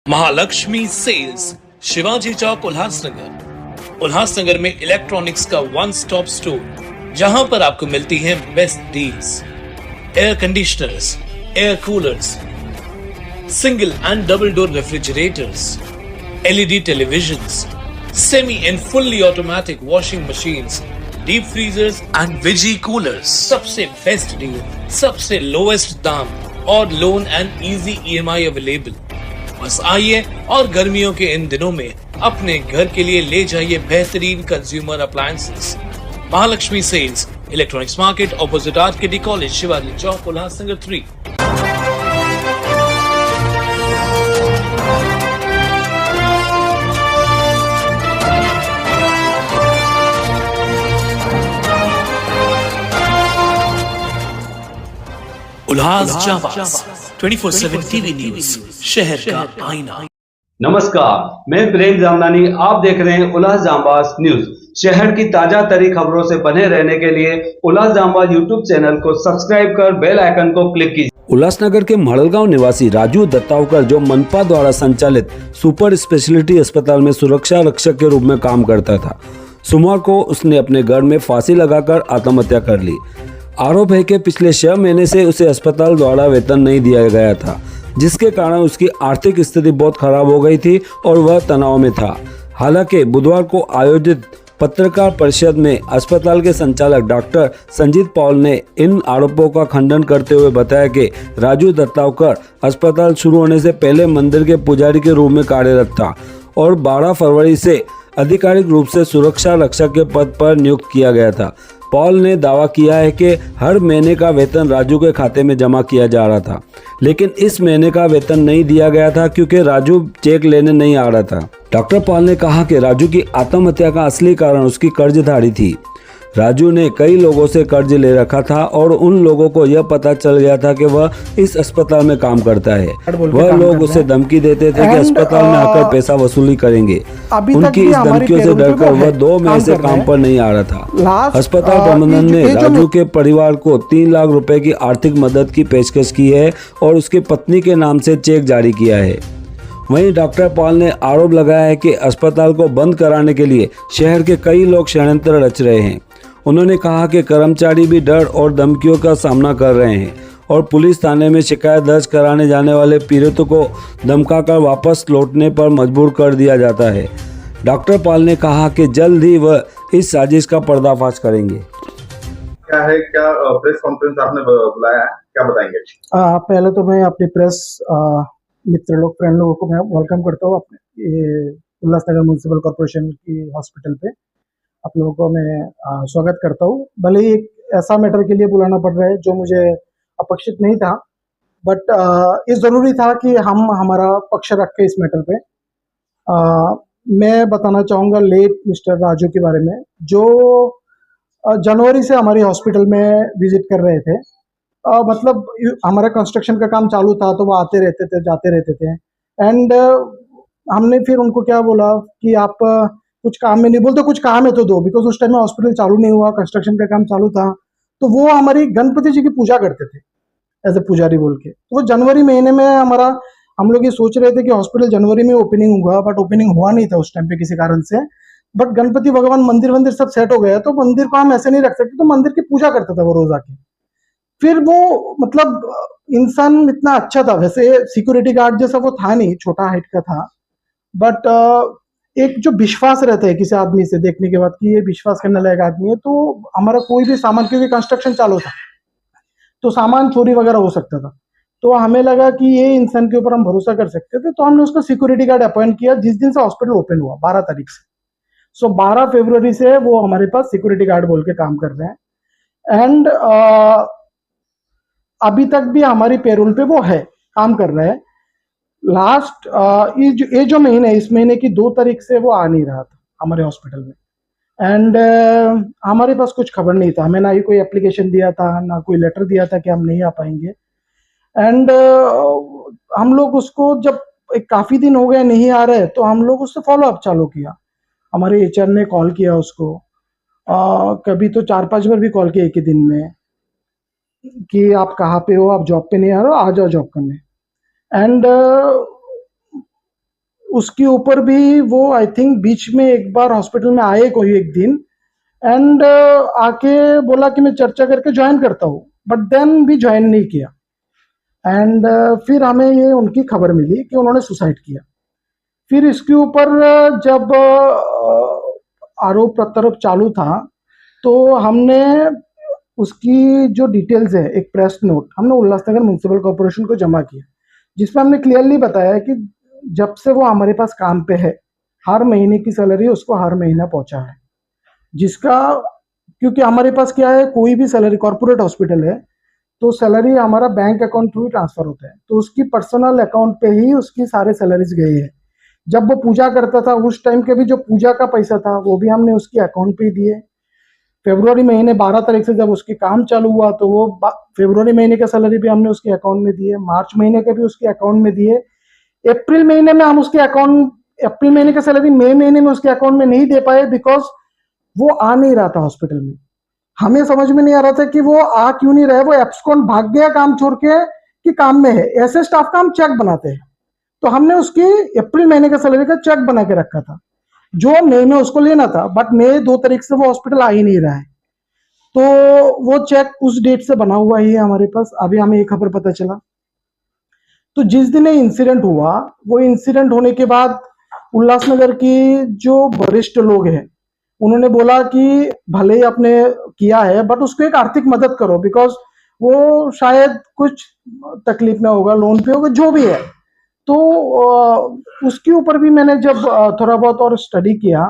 Mahalakshmi sales, Shivaji Chowk, Ulhasnagar में electronics का one stop store, जहां पर आपको मिलती हैं best deals. Air conditioners, air coolers, single and double door refrigerators, LED televisions, semi and fully automatic washing machines, deep freezers and veggie coolers. सबसे best deal, सबसे lowest दाम और loan and easy EMI available. बस आइए और गर्मियों के इन दिनों में अपने घर के लिए ले जाइए बेहतरीन consumer appliances. Mahalakshmi sales, electronics market, opposite RKD college, Shivaji Chowk, Ulhasnagar 3। Ulhas Jaabaaz 24/7 TV news, शहर का आईना। नमस्कार, मैं प्रेम जामदानी, आप देख रहे हैं उल्लास जाबाज न्यूज। शहर की ताजा तरीन खबरों से बने रहने के लिए उल्लास जाबाज यूट्यूब चैनल को सब्सक्राइब कर बेल आइकन को क्लिक कीजिए। उल्लासनगर के मड़लगांव निवासी राजू दत्तावकर, जो मनपा द्वारा संचालित सुपर स्पेशलिटी अस्पताल में सुरक्षा रक्षक के रूप में काम करता था, सोमवार को उसने अपने घर में फांसी लगाकर आत्महत्या कर ली। आरोप है कि पिछले 6 महीने से उसे अस्पताल द्वारा वेतन नहीं दिया गया था, जिसके कारण उसकी आर्थिक स्थिति बहुत खराब हो गई थी और वह तनाव में था। हालांकि बुधवार को आयोजित पत्रकार परिषद में अस्पताल के संचालक डॉक्टर संजीत पॉल ने इन आरोपों का खंडन करते हुए बताया कि राजू दत्तावकर अस्पताल शुरू होने से पहले मंदिर के पुजारी के रूप में कार्यरत था और 12 फरवरी से आधिकारिक रूप से सुरक्षा रक्षक के पद पर नियुक्त किया गया था। पॉल ने दावा किया है कि हर महीने का वेतन राजू के खाते में जमा किया जा रहा था, लेकिन इस महीने का वेतन नहीं दिया गया था क्योंकि राजू चेक लेने नहीं आ रहा था। डॉक्टर पॉल ने कहा कि राजू की आत्महत्या का असली कारण उसकी कर्जदारी थी। राजू ने कई लोगों से कर्ज ले रखा था और उन लोगों को यह पता चल गया था कि वह इस अस्पताल में काम करता है। वह लोग उसे धमकी देते थे कि अस्पताल में आकर पैसा वसूली करेंगे। उनकी इस धमकियों से डरकर वह 2 महीने से काम पर नहीं आ रहा था। अस्पताल प्रबंधन ने राजू के परिवार को 3 लाख रुपए की आर्थिक मदद की पेशकश की है और उसकी पत्नी के नाम से चेक जारी किया है। वहीं डॉक्टर पॉल ने आरोप लगाया है कि अस्पताल को बंद कराने के लिए शहर के कई लोग षड्यंत्र रच रहे हैं। उन्होंने कहा कि कर्मचारी भी डर और धमकियों का सामना कर रहे हैं और पुलिस थाने में शिकायत दर्ज कराने जाने वाले पीड़ितों को धमकाकर वापस लौटने पर मजबूर कर दिया जाता है। डॉक्टर पॉल ने कहा कि जल्द ही वह इस साजिश का पर्दाफाश करेंगे। क्या है, क्या प्रेस कॉन्फ्रेंस आपने बुलाया है, क्या बताएंगे? पहले तो मैं अपने प्रेस मित्र लोग, फ्रेंड लोगों को मैं वेलकम करता हूँ अपने उल्लासनगर म्युनिसिपल कॉर्पोरेशन की हॉस्पिटल पे। आप लोगों को मैं स्वागत करता हूँ। भले ही एक ऐसा मैटर के लिए बुलाना पड़ रहा है जो मुझे अपेक्षित नहीं था, बट ये ज़रूरी था कि हम हमारा पक्ष रख के इस मैटर पे मैं बताना चाहूँगा लेट मिस्टर राजू के बारे में, जो जनवरी से हमारी हॉस्पिटल में विजिट कर रहे थे। मतलब हमारा कंस्ट्रक्शन का काम चालू था तो वो आते रहते थे, जाते रहते थे। एंड हमने फिर उनको क्या बोला कि आप कुछ काम में नहीं बोलते, कुछ काम है तो दो, बिकॉज उस टाइम में हॉस्पिटल चालू नहीं हुआ, कंस्ट्रक्शन का काम चालू था। तो वो हमारी गणपति जी की पूजा करते थे एज ए पुजारी बोल के। तो वो जनवरी महीने में हम लोग ये सोच रहे थे कि हॉस्पिटल जनवरी में ओपनिंग होगा, बट ओपनिंग हुआ नहीं था उस टाइम पे किसी कारण से। बट गणपति भगवान मंदिर सब सेट हो गया, तो मंदिर को हम ऐसे नहीं रख सकते, तो मंदिर की पूजा करता था वो रोज आके। फिर वो मतलब इंसान इतना अच्छा था, वैसे सिक्योरिटी गार्ड जैसा वो था नहीं, छोटा हाइट का था, बट एक जो विश्वास रहता है किसी आदमी से देखने के बाद कि ये विश्वास करने लायक आदमी है। तो हमारा कोई भी सामान, क्योंकि कंस्ट्रक्शन चालू था तो सामान चोरी वगैरह हो सकता था, तो हमें लगा कि ये इंसान के ऊपर हम भरोसा कर सकते थे। तो हमने उसको सिक्योरिटी गार्ड अपॉइंट किया जिस दिन से हॉस्पिटल ओपन हुआ, 12 तारीख से। सो 12 फरवरी से वो हमारे पास सिक्योरिटी गार्ड बोल के काम कर रहे हैं। एंड अभी तक भी हमारी पेरोल पे वो है, काम कर रहा है। लास्ट ये जो महीने, इस महीने की 2 तारीख से वो आ नहीं रहा था हमारे हॉस्पिटल में। एंड हमारे पास कुछ खबर नहीं था, हमें ना ही कोई एप्लीकेशन दिया था, ना कोई लेटर दिया था कि हम नहीं आ पाएंगे। एंड हम लोग उसको जब काफ़ी दिन हो गए नहीं आ रहे, तो हम लोग उससे फॉलो अप चालू किया। हमारे एचआर ने कॉल किया उसको, कभी तो 4-5 बार भी कॉल किया एक ही दिन में कि आप कहाँ पे हो, आप जॉब पे नहीं आ रहे हो, आ जाओ जॉब करने। एंड उसके ऊपर भी वो आई थिंक बीच में एक बार हॉस्पिटल में आए कोई एक दिन, एंड आके बोला कि मैं चर्चा करके ज्वाइन करता हूँ, बट देन भी ज्वाइन नहीं किया। एंड फिर हमें ये उनकी खबर मिली कि उन्होंने सुसाइड किया। फिर इसके ऊपर जब आरोप प्रत्यारोप चालू था, तो हमने उसकी जो डिटेल्स है, एक प्रेस नोट हमने उल्लासनगर म्युनिसिपल कॉर्पोरेशन को जमा किया, जिसमें हमने क्लियरली बताया कि जब से वो हमारे पास काम पे है, हर महीने की सैलरी उसको हर महीना पहुंचा है, जिसका, क्योंकि हमारे पास क्या है, कोई भी सैलरी, कॉर्पोरेट हॉस्पिटल है तो सैलरी हमारा बैंक अकाउंट थ्रू ट्रांसफर होता है, तो उसकी पर्सनल अकाउंट पे ही उसकी सारे सैलरीज गई है। जब वो पूजा करता था उस टाइम के भी जो पूजा का पैसा था वो भी हमने उसकी अकाउंट पे दिए। फरवरी महीने 12 तारीख से जब उसकी काम चालू हुआ तो वो फरवरी महीने का सैलरी भी हमने उसके अकाउंट में दिए, मार्च महीने के भी उसके अकाउंट में दिए। अप्रैल महीने में हम उसके अकाउंट, अप्रैल महीने का सैलरी मई महीने में उसके अकाउंट में नहीं दे पाए, बिकॉज वो आ नहीं रहा था हॉस्पिटल में। हमें समझ में नहीं आ रहा था कि वो आ क्यों नहीं रहा है, वो एब्सकॉन्ड भाग गया काम छोड़ के कि काम में है। ऐसे स्टाफ का हम चेक बनाते हैं, तो हमने उसकी अप्रैल महीने का सैलरी का चेक बना के रखा था जो मई में उसको लेना था, बट मई 2 तारीख से वो हॉस्पिटल आ ही नहीं रहा है, तो वो चेक उस डेट से बना हुआ ही है हमारे पास। अभी हमें एक खबर पता चला, तो जिस दिन ये इंसिडेंट हुआ, वो इंसिडेंट होने के बाद उल्लासनगर की जो वरिष्ठ लोग हैं उन्होंने बोला कि भले ही आपने किया है बट उसको एक आर्थिक मदद करो, बिकॉज वो शायद कुछ तकलीफ में होगा, लोन पे होगा, जो भी है। तो उसके ऊपर भी मैंने जब थोड़ा बहुत और स्टडी किया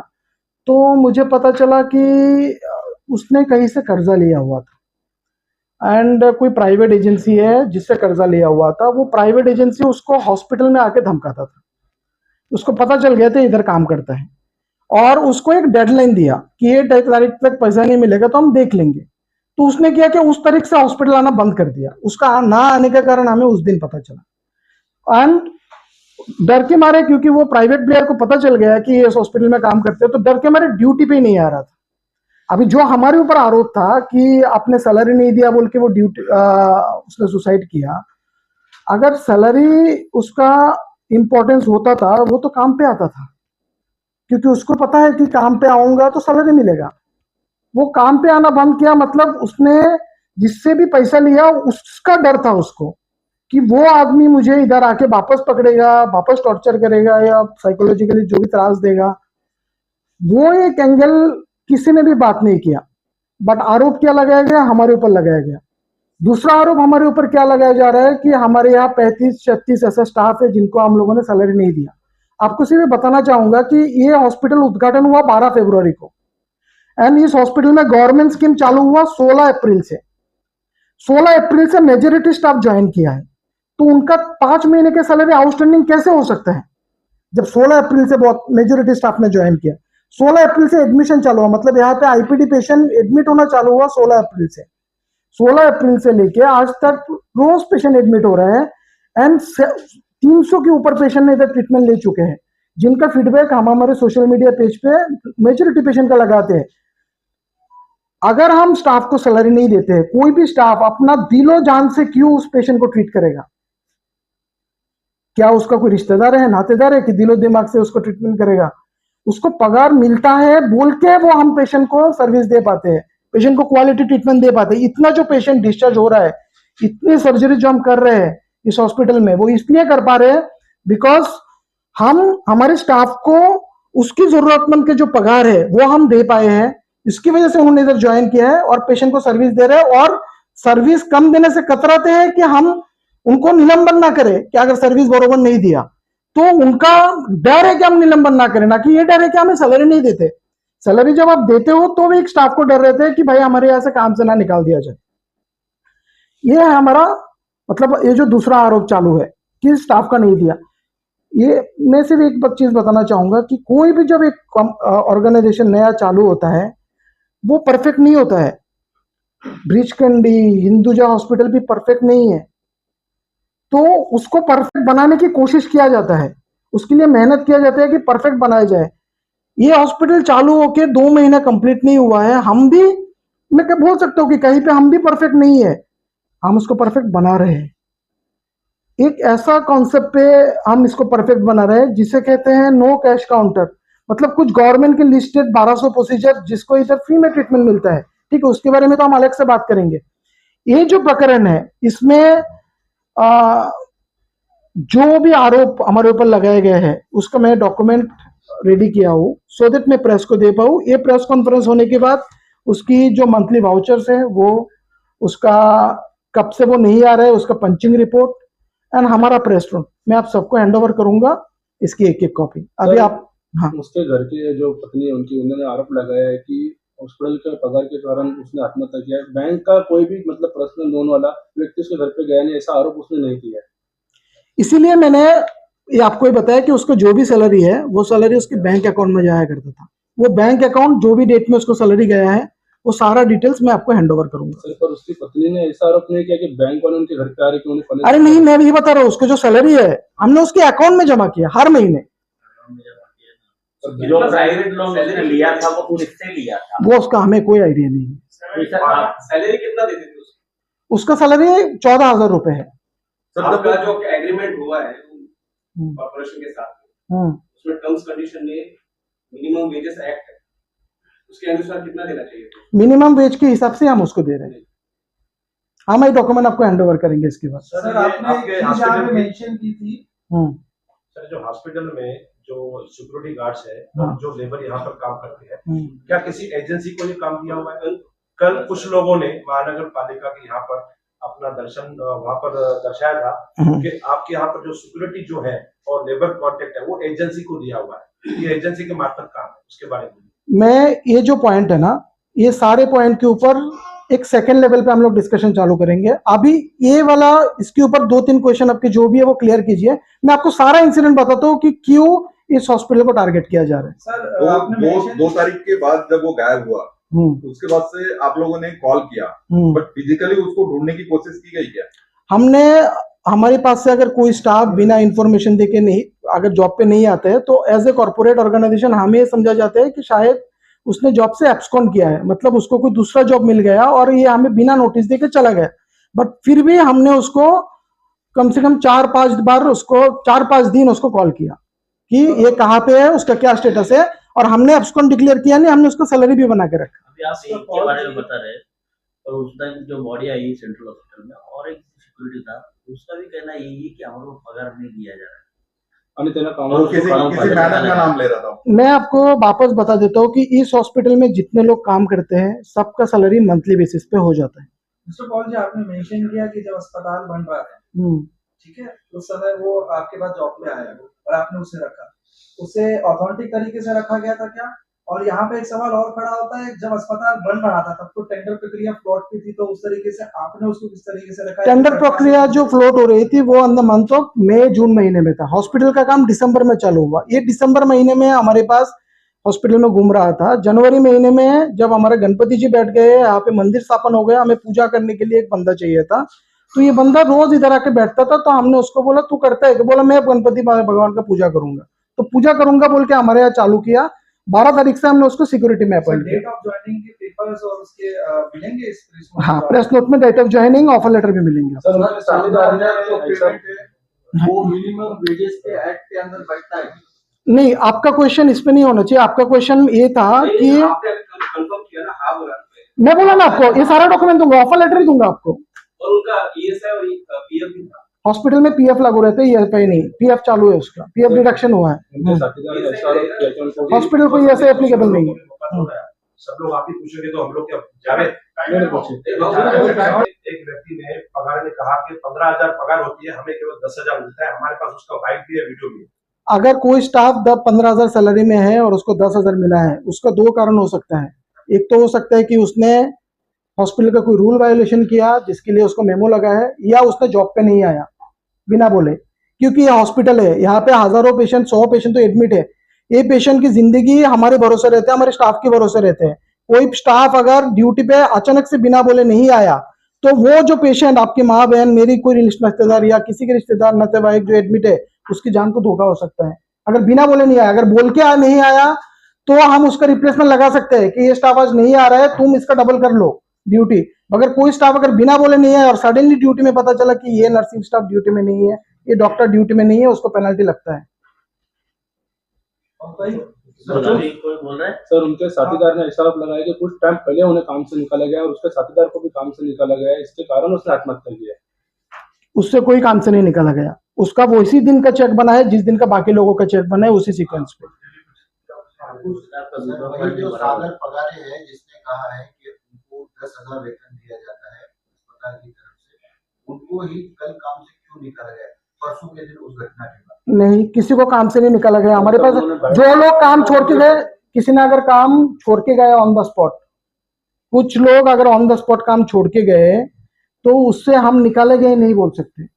तो मुझे पता चला कि उसने कहीं से कर्जा लिया हुआ था, एंड कोई प्राइवेट एजेंसी है जिससे कर्जा लिया हुआ था। वो प्राइवेट एजेंसी उसको हॉस्पिटल में आके धमकाता था, उसको पता चल गया था इधर काम करता है, और उसको एक डेडलाइन दिया कि ये तारीख तक पैसा नहीं मिलेगा तो हम देख लेंगे। तो उसने क्या कि उस तारीख से हॉस्पिटल आना बंद कर दिया। उसका ना आने का कारण हमें उस दिन पता चला, एंड डर के मारे, क्योंकि वो प्राइवेट प्लेयर को पता चल गया कि इस हॉस्पिटल में काम करते हैं, तो डर के मारे ड्यूटी पे नहीं आ रहा था। अभी जो हमारे ऊपर आरोप था कि आपने सैलरी नहीं दिया बोल के वो ड्यूटी उसने सुसाइड किया, अगर सैलरी उसका इंपॉर्टेंस होता था वो तो काम पे आता था, क्योंकि उसको पता है कि काम पे आऊंगा तो सैलरी मिलेगा। वो काम पे आना बंद किया, मतलब उसने जिससे भी पैसा लिया उसका डर था उसको कि वो आदमी मुझे इधर आके वापस पकड़ेगा, वापस टॉर्चर करेगा या साइकोलॉजिकली जो भी त्रास देगा। वो एक एंगल किसी ने भी बात नहीं किया, बट आरोप क्या लगाया गया, हमारे ऊपर लगाया गया। दूसरा आरोप हमारे ऊपर क्या लगाया जा रहा है कि हमारे यहाँ 35-36 ऐसा स्टाफ है जिनको हम लोगों ने सैलरी नहीं दिया। आपको सिर्फ बताना चाहूंगा कि ये हॉस्पिटल उद्घाटन हुआ 12 फरवरी को, एंड इस हॉस्पिटल में गवर्नमेंट स्कीम चालू हुआ 16 अप्रैल से। 16 अप्रैल से मेजोरिटी स्टाफ ज्वाइन किया है, तो उनका 5 महीने के सैलरी आउटस्टैंडिंग कैसे हो सकता है जब 16 अप्रैल से बहुत मेजोरिटी स्टाफ ने ज्वाइन किया। 16 अप्रैल से एडमिशन चालू हुआ, मतलब यहाँ पे आईपीडी पेशेंट एडमिट होना चालू हुआ 16 अप्रैल से। 16 अप्रैल से लेके आज तक रोज पेशेंट एडमिट हो रहे हैं, एंड 300 के ऊपर पेशेंट ने इधर ट्रीटमेंट ले चुके हैं, जिनका फीडबैक हम हमारे सोशल मीडिया पेज पे मेजोरिटी पेशेंट का लगाते हैं। अगर हम स्टाफ को सैलरी नहीं देते हैं, कोई भी स्टाफ अपना दिलो जान से क्यों उस पेशेंट को ट्रीट करेगा? क्या उसका कोई रिश्तेदार है, नातेदार है कि दिलो दिमाग से उसको ट्रीटमेंट करेगा? उसको पगार मिलता है बोल के वो हम पेशेंट को सर्विस दे पाते हैं, पेशेंट को क्वालिटी ट्रीटमेंट दे पाते हैं। इतना जो पेशेंट डिस्चार्ज हो रहा है, इतनी सर्जरी जो हम कर रहे हैं इस हॉस्पिटल में, वो इसलिए कर पा रहे हैं बिकॉज हम हमारे स्टाफ को उसकी जरूरतमंद के जो पगार है वो हम दे पाए हैं। इसकी वजह से उन्होंने इधर ज्वाइन किया है और पेशेंट को सर्विस दे रहे हैं, और सर्विस कम देने से कतराते हैं कि हम उनको निलंबन ना करें कि अगर सर्विस बरोबर नहीं दिया तो उनका डर है कि हम निलंबन ना करें, ना कि ये डर है कि हमें सैलरी नहीं देते। सैलरी जब आप देते हो तो भी एक स्टाफ को डर रहता है कि भाई हमारे यहां से काम से ना निकाल दिया जाए। ये है हमारा, मतलब ये जो दूसरा आरोप चालू है कि स्टाफ का नहीं दिया। ये मैं सिर्फ एक चीज बताना चाहूंगा कि कोई भी जब एक ऑर्गेनाइजेशन नया चालू होता है वो परफेक्ट नहीं होता है। ब्रीचकंडी, हिंदुजा हॉस्पिटल भी परफेक्ट नहीं है, तो उसको परफेक्ट बनाने की कोशिश किया जाता है, उसके लिए मेहनत किया जाता है कि परफेक्ट बनाया जाए। ये हॉस्पिटल चालू होके 2 महीना कंप्लीट नहीं हुआ है, हम भी, मैं क्या बोल सकता हूँ कि कहीं पे हम भी परफेक्ट नहीं है, हम उसको परफेक्ट बना रहे हैं। एक ऐसा कॉन्सेप्ट पे हम इसको परफेक्ट बना रहे हैं जिसे कहते हैं नो कैश काउंटर। मतलब कुछ गवर्नमेंट के लिस्टेड 1200 प्रोसीजर जिसको इधर फ्री में ट्रीटमेंट मिलता है, ठीक है, उसके बारे में तो हम अलग से बात करेंगे। ये जो प्रकरण है इसमें जो भी आरोप हमारे ऊपर लगाए गए हैं उसका मैं डॉक्यूमेंट रेडी किया हूँ सो दैट मैं प्रेस को दे पाऊँ। ये प्रेस कॉन्फ्रेंस होने के बाद उसकी जो मंथली वाउचर्स है वो उसका कब से वो नहीं आ रहा है उसका पंचिंग रिपोर्ट एंड हमारा प्रेस नोट मैं आप सबको हैंड ओवर करूंगा, इसकी एक एक कॉपी अभी आप। हाँ, उसके घर के जो पत्नी है उनकी, उन्होंने आरोप लगाया है कि हॉस्पिटल के पगार के कारण उसने आत्महत्या किया है। बैंक का कोई भी मतलब पर्सनल लोन वाला व्यक्ति उसके घर पे गया नहीं, ऐसा आरोप उसने नहीं किया है। इसीलिए मैंने ये आपको ही बताया कि उसको जो भी सैलरी है वो सैलरी उसके बैंक अकाउंट में जाया करता था। वो बैंक अकाउंट जो भी डेट में उसको सैलरी गया है वो सारा डिटेल्स मैं आपको हैंड ओवर करूंगा। सर, पर उसकी पत्नी ने ऐसा आरोप नहीं किया कि बैंक वाले उनके घर पे आ रहे कि उन्हें फंसे। अरे नहीं, मैं भी बता रहा हूँ उसको जो सैलरी है हमने उसके अकाउंट में जमा किया हर महीने। जो प्राइवेट लोन उसने लिया था वो किससे लिया था? वो उसका हमें कोई आइडिया नहीं है। सैलरी कितना देते थे उसको? उसका सैलरी 14,000 रुपए है। सर, आपका जो एग्रीमेंट हुआ है कॉर्पोरेशन के साथ उसमें टर्म्स कंडीशन में मिनिमम वेजेस एक्ट है, उसके अनुसार कितना देना चाहिए? मिनिमम वेज के हिसाब से हम उसको दे रहे हैं। हम ये डॉक्यूमेंट आपको हैंड ओवर करेंगे इसके बाद। सर, आपने हॉस्पिटल में मेंशन की थी सर, जो हॉस्पिटल में जो सिक्योरिटी गार्ड्स है और जो लेबर यहाँ पर काम करते हैं, क्या किसी एजेंसी को ये काम दिया हुआ है? कल कुछ लोगों ने महानगर पालिका के यहाँ पर अपना दर्शन वहां पर दर्शाया था कि आपके यहाँ पर जो सिक्योरिटी जो है और लेबर कॉन्ट्रैक्ट है वो एजेंसी को दिया हुआ है, ये एजेंसी के मार्फत काम है, उसके बारे में मैं ये जो पॉइंट है ना, ये सारे पॉइंट के ऊपर एक सेकंड लेवल पे हम लोग डिस्कशन चालू करेंगे। अभी ये वाला इसके ऊपर 2-3 क्वेश्चन आपके जो भी है वो क्लियर कीजिए। मैं आपको सारा इंसिडेंट बताता हूँ कि क्यों इस हॉस्पिटल को टारगेट किया जा रहा है। सर, 2 तारीख के बाद जब वो गायब हुआ उसके बाद से आप लोगों ने कॉल किया, बट फिजिकली उसको ढूंढने की कोशिश की गई क्या? हमने, हमारे पास से अगर कोई स्टाफ बिना इंफॉर्मेशन देके नहीं, अगर जॉब पे नहीं आते हैं तो एज ए कॉर्पोरेट ऑर्गेनाइजेशन हमें समझा जाता है कि शायद उसने जॉब से एब्सकॉन्ड किया है, मतलब उसको कोई दूसरा जॉब मिल गया और ये हमें बिना नोटिस देके चला गया। बट फिर भी हमने उसको कम से कम 4-5 बार उसको 4-5 दिन उसको कॉल किया कि ये कहाँ पे है, उसका क्या स्टेटस है, और हमने एब्सकॉन्ड डिक्लेयर किया नहीं, हमने उसका सैलरी भी बना के रखा। अभी आप एक के बारे में बता रहे, और उस टाइम जो बॉडी आई सेंट्रल हॉस्पिटल में और एक सिक्योरिटी था, उसका भी कहना यही है कि हमारे को पगार नहीं दिया जा रहा है। किसी मैडम का नाम ले रहा था। मैं आपको वापस बता देता हूँ कि इस हॉस्पिटल में जितने लोग काम करते हैं सबका सैलरी मंथली बेसिस पे हो जाता है। मिस्टर पॉल जी, आपने मेंशन किया कि जब अस्पताल बन रहा है, ठीक है, उस समय वो आपके पास जॉब पे आया और आपने उसे रखा, उसे ऑथेंटिक तरीके से रखा गया था क्या? और यहाँ पे एक सवाल और खड़ा होता है, जब अस्पताल बन रहा था तब तो टेंडर प्रक्रिया फ्लोट पे थी, तो उस तरीके से आपने उसको किस तरीके से रखा? टेंडर प्रक्रिया जो फ्लोट हो रही थी वो इन द मंथ ऑफ मई जून महीने में था। हॉस्पिटल का काम दिसंबर में चालू हुआ। ये दिसंबर महीने में हमारे पास हॉस्पिटल में घूम रहा था। जनवरी महीने में जब हमारे गणपति जी बैठ गए, यहाँ पे मंदिर स्थापन हो गया, हमें पूजा करने के लिए एक बंदा चाहिए था, तो ये बंदा रोज इधर आके बैठता था। तो हमने उसको बोला तू करता है? बोला मैं गणपति भगवान का पूजा करूंगा। तो पूजा करूंगा बोल के हमारे यहाँ चालू किया। 12 तारीख से हमने उसको सिक्योरिटी में अपॉइंट किया। डेट ऑफ ज्वाइनिंग के पेपर्स और उसके मिलेंगे इस प्रेस नोट? हाँ, प्रेस नोट में date of joining, offer letter भी मिलेंगे। वो मिनिमम वेजेस के एक्ट के अंदर बैठता है? नहीं, आपका क्वेश्चन इस पे नहीं होना चाहिए। आपका क्वेश्चन ये था कि कंफर्म किया ना, हाँ बोला, मैं बोला ना आपको ये सारा डॉक्यूमेंट दूंगा, ऑफर लेटर ही दूंगा आपको। और उनका ईएसआई और पीएफ भी था? हॉस्पिटल में पीएफ लागू रहते हैं, ईएसआई नहीं। पीएफ चालू है, उसका पीएफ डिडक्शन हुआ है। हॉस्पिटल को ऐसे एप्लीकेबल नहीं है। सब लोग आप ही पूछेंगे तो हम लोग क्या जावे? एक व्यक्ति ने पगार ने कहा कि 15,000 पगार होती है, हमें केवल 10,000 मिलता है। हमारे पास उसका वाइट भी है, वीडियो भी है। अगर कोई स्टाफ 15,000 सैलरी में है और उसको 10,000 मिला है, उसका 2 कारण हो सकता है। एक तो हो सकता है कि उसने हॉस्पिटल का कोई रूल वायोलेशन किया जिसके लिए उसको मेमो लगा है, या उसने जॉब पे नहीं आया बिना बोले, क्योंकि ये हॉस्पिटल है, यहाँ पे हजारों पेशेंट, 100 पेशेंट तो एडमिट है। ये पेशेंट की जिंदगी हमारे भरोसे रहते हैं, हमारे स्टाफ के भरोसे रहते हैं। कोई स्टाफ अगर ड्यूटी पे अचानक से बिना बोले नहीं आया तो वो जो पेशेंट, आपकी माँ बहन, मेरी कोई रिश्तेदार या किसी के रिश्तेदार नातेवाईक जो एडमिट है, उसकी जान को धोखा हो सकता है। अगर बिना बोले नहीं आया, अगर बोल के नहीं आया तो हम उसका रिप्लेसमेंट लगा सकते हैं कि ये स्टाफ आज नहीं आ रहा है, तुम इसका डबल कर लो। ड्यूटी, अगर कोई स्टाफ अगर बिना बोले नहीं है और सडनली ड्यूटी में पता चला कि ये नर्सिंग स्टाफ ड्यूटी में नहीं है, ये डॉक्टर ड्यूटी में नहीं है, उसको पेनल्टी लगता है। कोई बोल रहा है सर उनके साथीदार ने ऐसा आरोप लगाया कि कुछ टाइम पहले उन्हें काम से निकाला गया और उसके साथीदार को भी काम से निकाला गया, इसके कारण उसने आत्महत्या की है। उससे कोई काम से नहीं निकाला गया, उसका वो इसी दिन का चेक बना है जिस दिन का बाकी लोगों का चेक बना है, उसी सीक्वेंस पे। जो सागर पगारे है जिसने कहा है कि उनको 10,000 वेतन दिया जाता है अस्पताल की तरफ से, उनको ही कल काम से क्यों निकाला गया परसों के दिन उस घटना के बाद? नहीं, किसी को काम से नहीं निकाला गया। हमारे पास जो लोग काम छोड़ के गए, किसी ने अगर काम छोड़ के गए ऑन द स्पॉट, कुछ लोग अगर ऑन द स्पॉट काम छोड़ के गए तो उससे हम निकाले गए नहीं बोल सकते।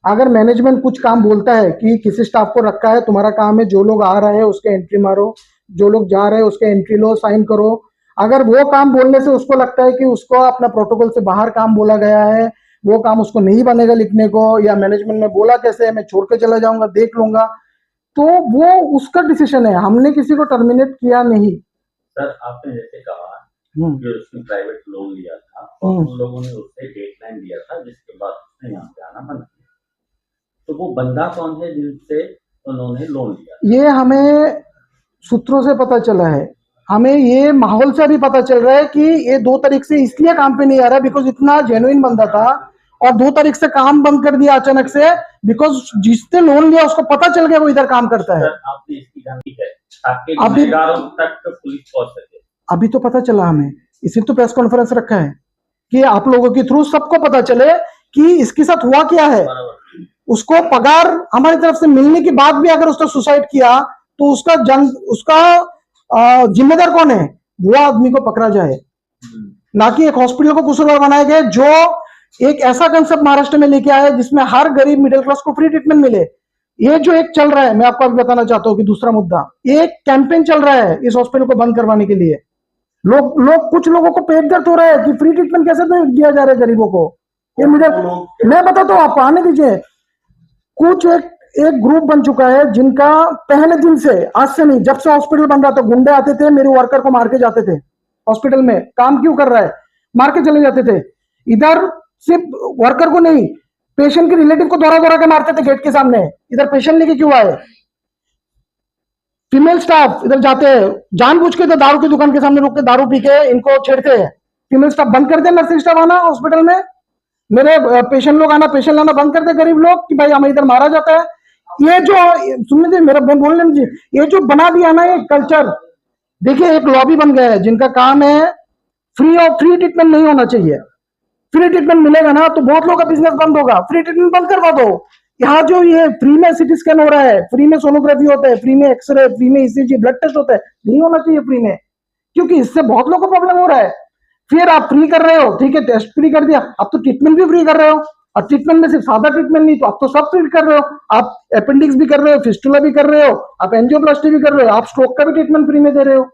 अगर मैनेजमेंट कुछ काम बोलता है कि किसी स्टाफ को रखा है, तुम्हारा काम है जो लोग आ रहे हैं उसके एंट्री मारो, जो लोग जा रहे हैं उसके एंट्री लो, साइन करो, अगर वो काम बोलने से उसको लगता है कि उसको अपना प्रोटोकॉल से बाहर काम बोला गया है, वो काम उसको नहीं बनेगा लिखने को, या मैनेजमेंट ने बोला कैसे मैं छोड़ के चला जाऊंगा देख लूंगा, तो वो उसका डिसीजन है, हमने किसी को टर्मिनेट किया नहीं। सर आपने जैसे कहा कि उसने प्राइवेट लोन लिया था और उन लोगों ने उससे डेडलाइन दिया था जिसके बाद उसने यहाँ पे आना बंद किया, तो वो बंदा कौन है जिनसे उन्होंने लोन लिया? ये हमें सूत्रों से पता चला है, हमें ये माहौल से भी पता चल रहा है कि ये 2 तारीख से इसलिए काम पे नहीं आ रहा बिकॉज इतना जेन्युइन बंदा था, और 2 तारीख से काम बंद कर दिया अचानक से बिकॉज जिसने लोन लिया उसको पता चल गया वो इधर काम करता है। आपने इसकी जानकारी है ताकि गुनहगारों तक पुलिस पहुंच सके? अभी तो पता चला हमें, इसीलिए तो प्रेस कॉन्फ्रेंस रखा है कि आप लोगों के थ्रू सबको पता चले कि इसके साथ हुआ क्या है। उसको पगार हमारी तरफ से मिलने के बाद भी अगर उसने सुसाइड किया तो उसका जिम्मेदार कौन है? वो आदमी को पकड़ा जाए, ना कि एक हॉस्पिटल को कसूरवार बनाया गया जो एक ऐसा कंसेप्ट महाराष्ट्र में लेके आया है जिसमें हर गरीब मिडिल क्लास को फ्री ट्रीटमेंट मिले। ये जो एक चल रहा है, मैं आपको अभी बताना चाहता हूँ कि दूसरा मुद्दा, एक कैंपेन चल रहा है इस हॉस्पिटल को बंद करवाने के लिए। लोग कुछ लोगों को पेट दर्द हो रहा है कि फ्री ट्रीटमेंट कैसे दिया जा रहा है गरीबों को। ये मैं बताता हूँ आपको, आने दीजिए। कुछ एक ग्रुप बन चुका है जिनका पहले दिन से, आज से नहीं, जब से हॉस्पिटल बन रहा था, गुंडे आते थे मेरे वर्कर को मार के जाते थे। हॉस्पिटल में काम क्यों कर रहा है, मार के चले जाते थे। इधर सिर्फ वर्कर को नहीं, पेशेंट के रिलेटिव को दौरा के मारते थे गेट के सामने। इधर पेशेंट लेके क्यों आए? फीमेल स्टाफ इधर जाते हैं जानबूझ के, तो दारू की दुकान के सामने रुक के दारू पी के इनको छेड़ते हैं। फीमेल स्टाफ बंद कर दे, नर्सिंग स्टाफ आना हॉस्पिटल में, मेरे पेशेंट लोग आना, पेशेंट लाना बंद कर दे गरीब लोग कि भाई हमें इधर मारा जाता है। ये जो सुनने दे, मेरा बोलने दीजिए, ये जो बना दिया ना ये कल्चर, देखिए एक लॉबी बन गया है जिनका काम है फ्री ट्रीटमेंट नहीं होना चाहिए। फ्री ट्रीटमेंट मिलेगा ना तो बहुत लोगों का बिजनेस बंद होगा। फ्री ट्रीटमेंट बंद करवा दो। यहाँ जो ये फ्री में सिटी स्कैन हो रहा है, फ्री में सोनोग्राफी होता है, फ्री में एक्सरे, फ्री में ईसीजी, ब्लड टेस्ट होता है, नहीं होना चाहिए फ्री में, क्योंकि इससे बहुत लोगों को प्रॉब्लम हो रहा है। फिर आप फ्री कर रहे हो, ठीक है, टेस्ट फ्री कर दिया, अब तो ट्रीटमेंट भी फ्री कर रहे हो। और ट्रीटमेंट में सिर्फ सादा ट्रीटमेंट नहीं, तो आप तो सब ट्रीट कर रहे हो। आप अपेंडिक्स भी कर रहे हो, फिस्टुला भी कर रहे हो, आप एंजियोप्लास्टी भी कर रहे हो, आप स्ट्रोक का भी ट्रीटमेंट फ्री में दे रहे हो,